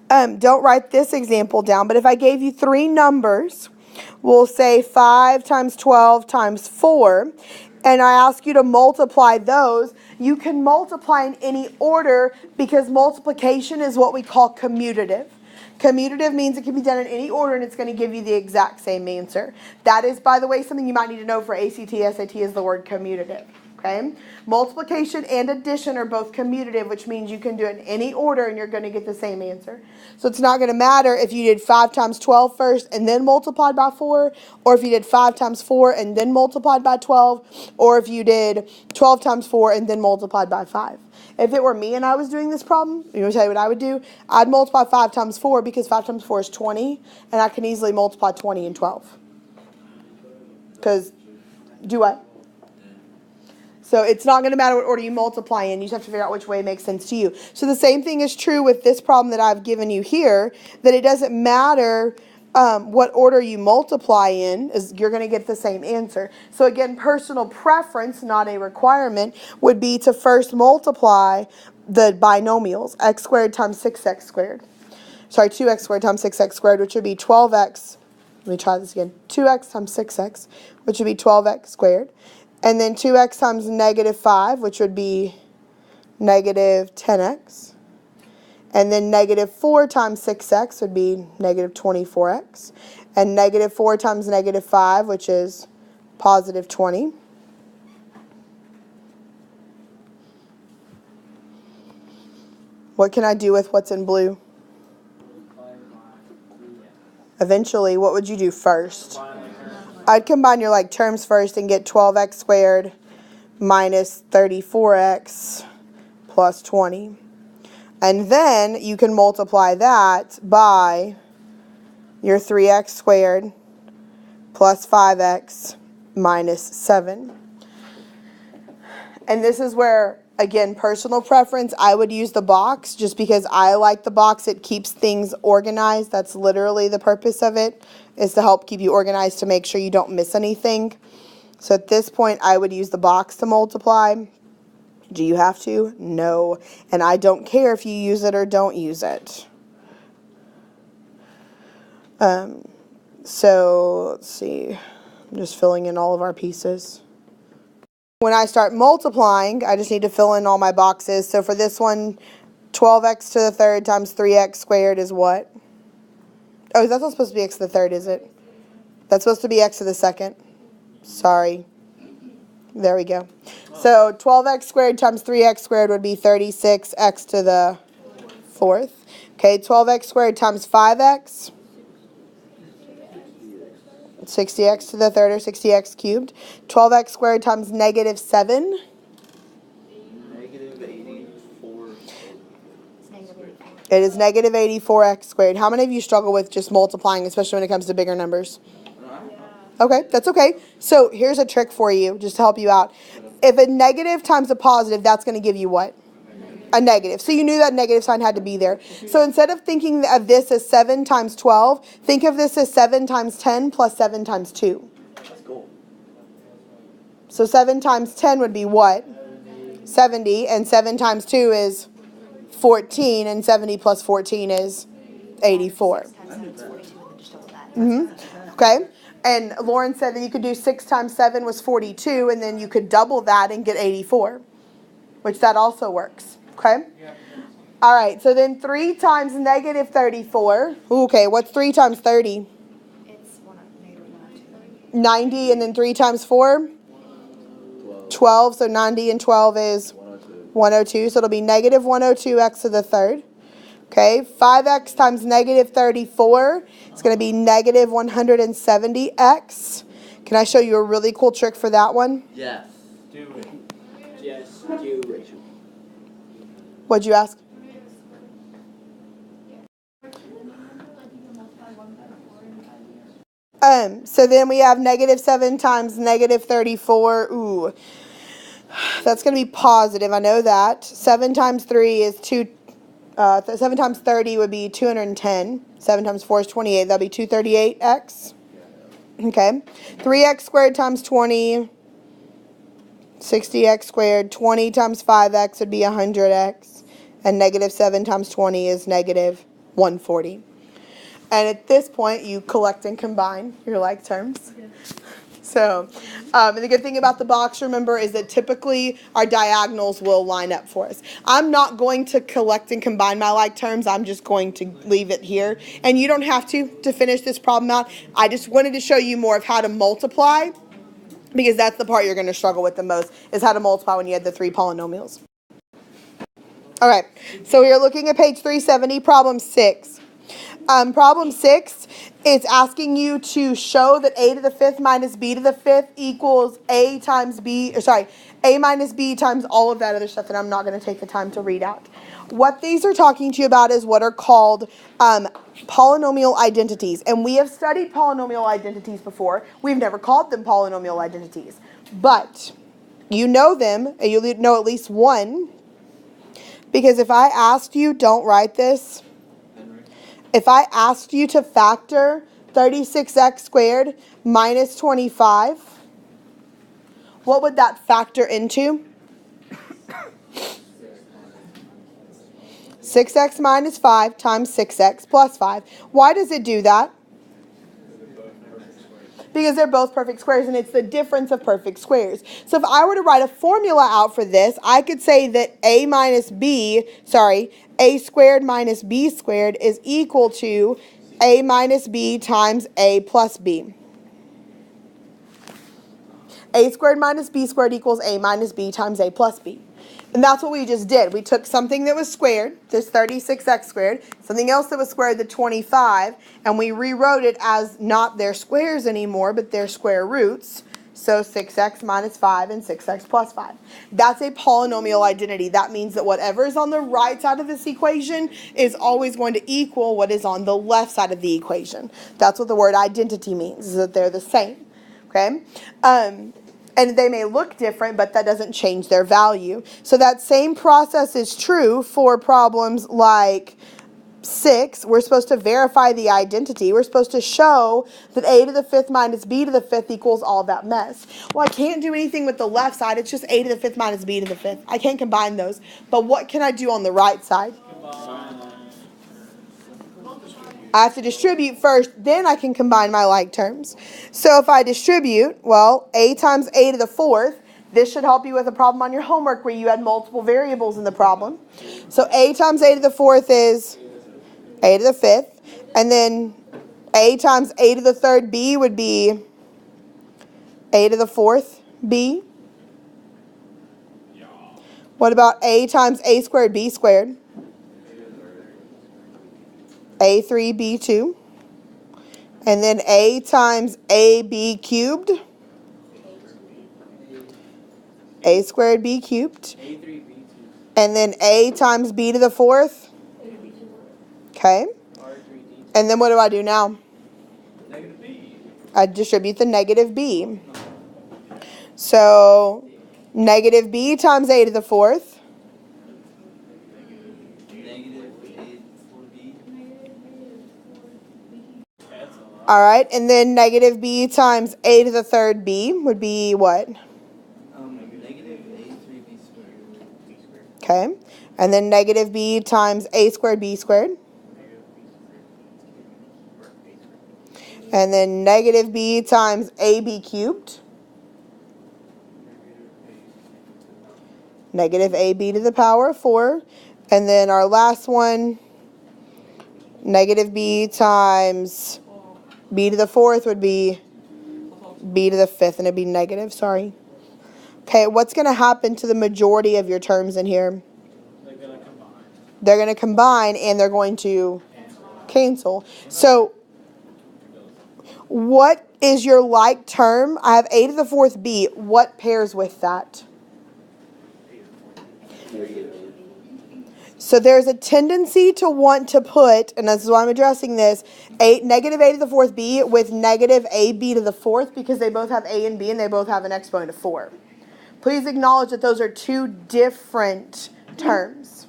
Don't write this example down, but if I gave you three numbers, we'll say 5 times 12 times 4, and I ask you to multiply those, you can multiply in any order because multiplication is what we call commutative. Commutative means it can be done in any order and it's going to give you the exact same answer. That is, by the way, something you might need to know for ACT, SAT is the word commutative. Okay? Multiplication and addition are both commutative, which means you can do it in any order and you're going to get the same answer. So it's not going to matter if you did 5 times 12 first and then multiplied by 4, or if you did 5 times 4 and then multiplied by 12, or if you did 12 times 4 and then multiplied by 5. If it were me and I was doing this problem, you know, tell you what I would do? I'd multiply 5 times 4 because 5 times 4 is 20, and I can easily multiply 20 and 12. Because, do what? So it's not going to matter what order you multiply in. You just have to figure out which way makes sense to you. So the same thing is true with this problem that I've given you here, that it doesn't matter what order you multiply in, is you're going to get the same answer. So again, personal preference, not a requirement, would be to first multiply the binomials, x squared times 6x squared. Sorry, 2x squared times 6x squared, which would be 12x. Let me try this again. 2x times 6x, which would be 12x squared. And then 2x times negative 5, which would be negative 10x. And then negative 4 times 6x would be negative 24x. And negative 4 times negative 5, which is positive 20. What can I do with what's in blue? Eventually, what would you do first? I'd combine your terms first and get 12x squared minus 34x plus 20. And then you can multiply that by your 3x squared plus 5x minus 7. And this is where, again, personal preference, I would use the box just because I like the box. It keeps things organized. That's literally the purpose of it, is to help keep you organized to make sure you don't miss anything. So at this point, I would use the box to multiply. Do you have to? No. And I don't care if you use it or don't use it. So let's see. I'm just filling in all of our pieces. When I start multiplying, I just need to fill in all my boxes. So for this one, 12x to the third times 3x squared is what? Oh, that's not supposed to be x to the third, is it? That's supposed to be x to the second. Sorry. There we go. So 12x squared times 3x squared would be 36x to the fourth. Okay, 12x squared times 5x. 60x to the third, or 60x cubed. 12x squared times negative 7. Negative 84. It is negative 84x squared. How many of you struggle with just multiplying, especially when it comes to bigger numbers? Okay, that's okay. So here's a trick for you, just to help you out. If a negative times a positive, that's going to give you what? A negative. So you knew that negative sign had to be there. So instead of thinking of this as 7 times 12, think of this as 7 times 10 plus 7 times 2. That's cool. So 7 times 10 would be what? 70. And 7 times 2 is 14. And 70 plus 14 is 84. Okay. And Lauren said that you could do 6 times 7 was 42. And then you could double that and get 84. Which that also works. Okay? Yeah. All right, so then 3 times negative 34. Okay, what's 3 times 30? It's 90, and then 3 times 4? 12. So 90 and 12 is 102. So it'll be negative 102x to the third. Okay, 5x times negative 34 is going to be negative 170x. Can I show you a really cool trick for that one? Yes. Do it. Yes, do it. What'd you ask? So then we have negative 7 times negative 34. Ooh, that's going to be positive. I know that. 7 times 3 is 2. 7 times 30 would be 210. 7 times 4 is 28. That'll be 238x. Okay. 3x squared times 20. 60x squared. 20 times 5x would be 100x. And negative 7 times 20 is negative 140. And at this point, you collect and combine your like terms. So, and the good thing about the box, remember, is that typically our diagonals will line up for us. I'm not going to collect and combine my like terms. I'm just going to leave it here. And you don't have to finish this problem out. I just wanted to show you more of how to multiply, because that's the part you're going to struggle with the most, is how to multiply when you have the three polynomials. All right, so we are looking at page 370, problem 6. Problem 6 is asking you to show that a to the 5th minus b to the 5th equals a times b, or sorry, a minus b times all of that other stuff that I'm not going to take the time to read out. What these are talking to you about is what are called polynomial identities. And we have studied polynomial identities before. We've never called them polynomial identities. But you know them, and you know at least one, because if I asked you, don't write this, if I asked you to factor 36x squared minus 25, what would that factor into? 6x minus 5 times 6x plus 5. Why does it do that? Because they're both perfect squares, and it's the difference of perfect squares. So if I were to write a formula out for this, I could say that a squared minus b squared is equal to a minus b times a plus b. A squared minus b squared equals a minus b times a plus b. And that's what we just did. We took something that was squared, this 36x squared, something else that was squared, the 25, and we rewrote it as not their squares anymore, but their square roots. So 6x minus 5 and 6x plus 5. That's a polynomial identity. That means that whatever is on the right side of this equation is always going to equal what is on the left side of the equation. That's what the word identity means, is that they're the same. Okay? And they may look different, but that doesn't change their value. So that same process is true for problems like 6. We're supposed to verify the identity. We're supposed to show that a to the 5th minus b to the 5th equals all that mess. Well, I can't do anything with the left side. It's just a to the 5th minus b to the 5th. I can't combine those. But what can I do on the right side? I have to distribute first, then I can combine my like terms. So if I distribute, well, a times a to the 4th, this should help you with a problem on your homework where you had multiple variables in the problem. So a times a to the 4th is a to the 5th, and then a times a to the 3rd b would be a to the 4th b. What about a times a squared b squared? A3 b2, and then a times ab cubed, a squared b cubed, and then a times b to the 4th. Okay, and then what do I do now? I distribute the negative b. So negative b times a to the 4th. All right, and then negative b times a to the 3rd b would be what? Negative a3 b squared. Okay, and then negative b times a squared b squared. And then negative b times ab cubed. Negative ab to the power of 4. And then our last one, negative b times b to the 4th would be b to the 5th, and it'd be negative, sorry. Okay, what's going to happen to the majority of your terms in here? They're going to combine. They're going to combine, and they're going to cancel. So what is your like term? I have a to the 4th b. What pairs with that? So there's a tendency to want to put, and this is why I'm addressing this, negative a to the 4th b with negative ab to the 4th, because they both have a and b and they both have an exponent of 4. Please acknowledge that those are two different terms.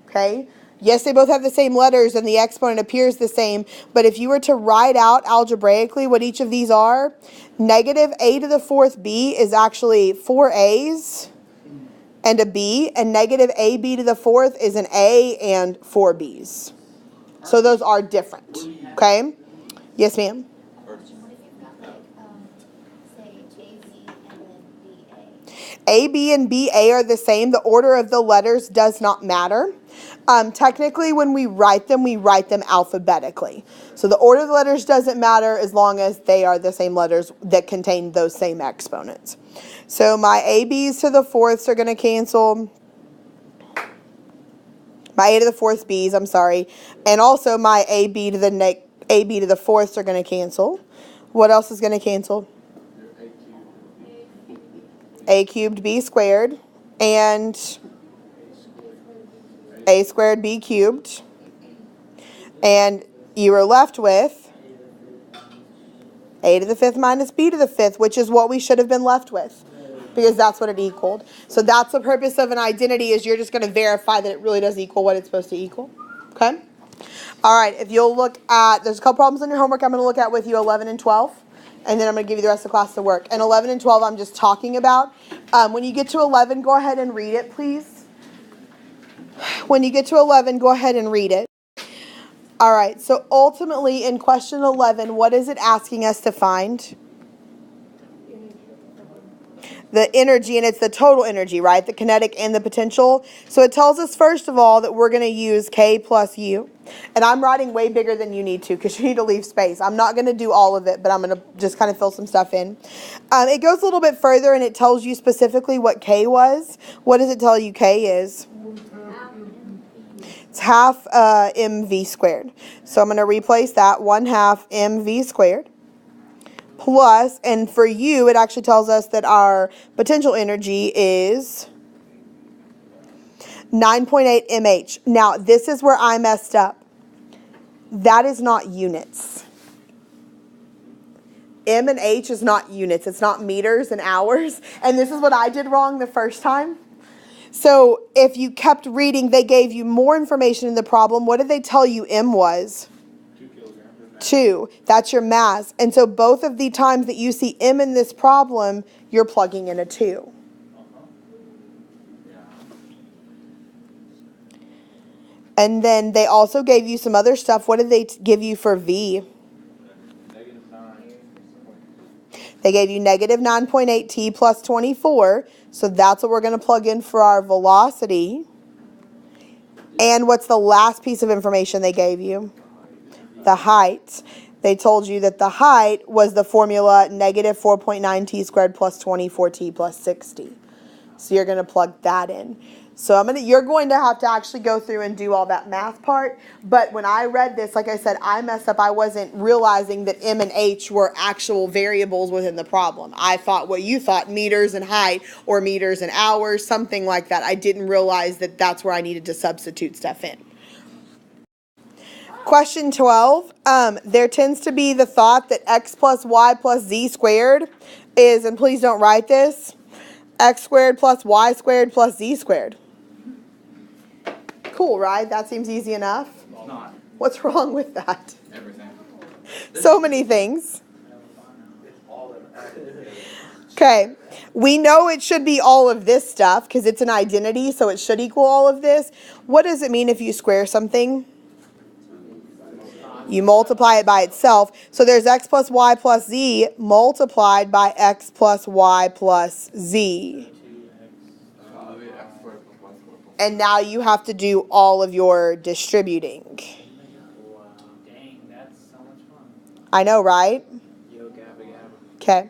Okay? Yes, they both have the same letters and the exponent appears the same, but if you were to write out algebraically what each of these are, negative a to the 4th b is actually 4 a's and a b, and negative ab to the 4th is an a and 4 b's. So those are different. Okay? Yes, ma'am? What if you've got like, say AB and then BA? A, B, and BA are the same. The order of the letters does not matter. Technically, when we write them alphabetically. So the order of the letters doesn't matter as long as they are the same letters that contain those same exponents. So my AB's to the fourths are going to cancel. My A to the fourth B's, I'm sorry. And also my AB to the fourths are going to cancel. What else is going to cancel? A cubed B squared and A squared B cubed. And you are left with A to the fifth minus B to the fifth, which is what we should have been left with, because that's what it equaled. So that's the purpose of an identity, is you're just going to verify that it really does equal what it's supposed to equal. Okay? All right, if you'll look at, there's a couple problems on your homework I'm going to look at with you, 11 and 12. And then I'm going to give you the rest of the class to work. And 11 and 12 I'm just talking about. When you get to 11, go ahead and read it, please. When you get to 11, go ahead and read it. All right, so ultimately in question 11, what is it asking us to find? The energy, and it's the total energy, right? The kinetic and the potential. So it tells us, first of all, that we're going to use K plus U. And I'm writing way bigger than you need to, because you need to leave space. I'm not going to do all of it, but I'm going to just kind of fill some stuff in. It goes a little bit further, and it tells you specifically what K was. What does it tell you K is? It's half mv squared. So I'm going to replace that, 1/2 mv squared. Plus, and for U, it actually tells us that our potential energy is 9.8 mH. Now, this is where I messed up. That is not units. M and H is not units. It's not meters and hours. And this is what I did wrong the first time. So if you kept reading, they gave you more information in the problem. What did they tell you M was? 2. That's your mass. And so both of the times that you see M in this problem, you're plugging in a 2. And then they also gave you some other stuff. What did they give you for V? They gave you negative 9.8 t plus 24. So that's what we're going to plug in for our velocity. And what's the last piece of information they gave you? The height. They told you that the height was the formula negative 4.9 t squared plus 24 t plus 60. So you're going to plug that in. So you're going to have to actually go through and do all that math part. But when I read this, like I said, I messed up. I wasn't realizing that M and H were actual variables within the problem. I thought what you thought, meters and height, or meters and hours, something like that. I didn't realize that that's where I needed to substitute stuff in. Question 12, there tends to be the thought that x plus y plus z squared is, and please don't write this, x squared plus y squared plus z squared. Cool, right? That seems easy enough. It's not. What's wrong with that? Everything. So many things. Okay, we know it should be all of this stuff because it's an identity, so it should equal all of this. What does it mean if you square something? You multiply it by itself. So there's x plus y plus z multiplied by x plus y plus z. And now you have to do all of your distributing. Wow, dang, that's so much fun. I know, right? Yo, gabba gabba. Okay.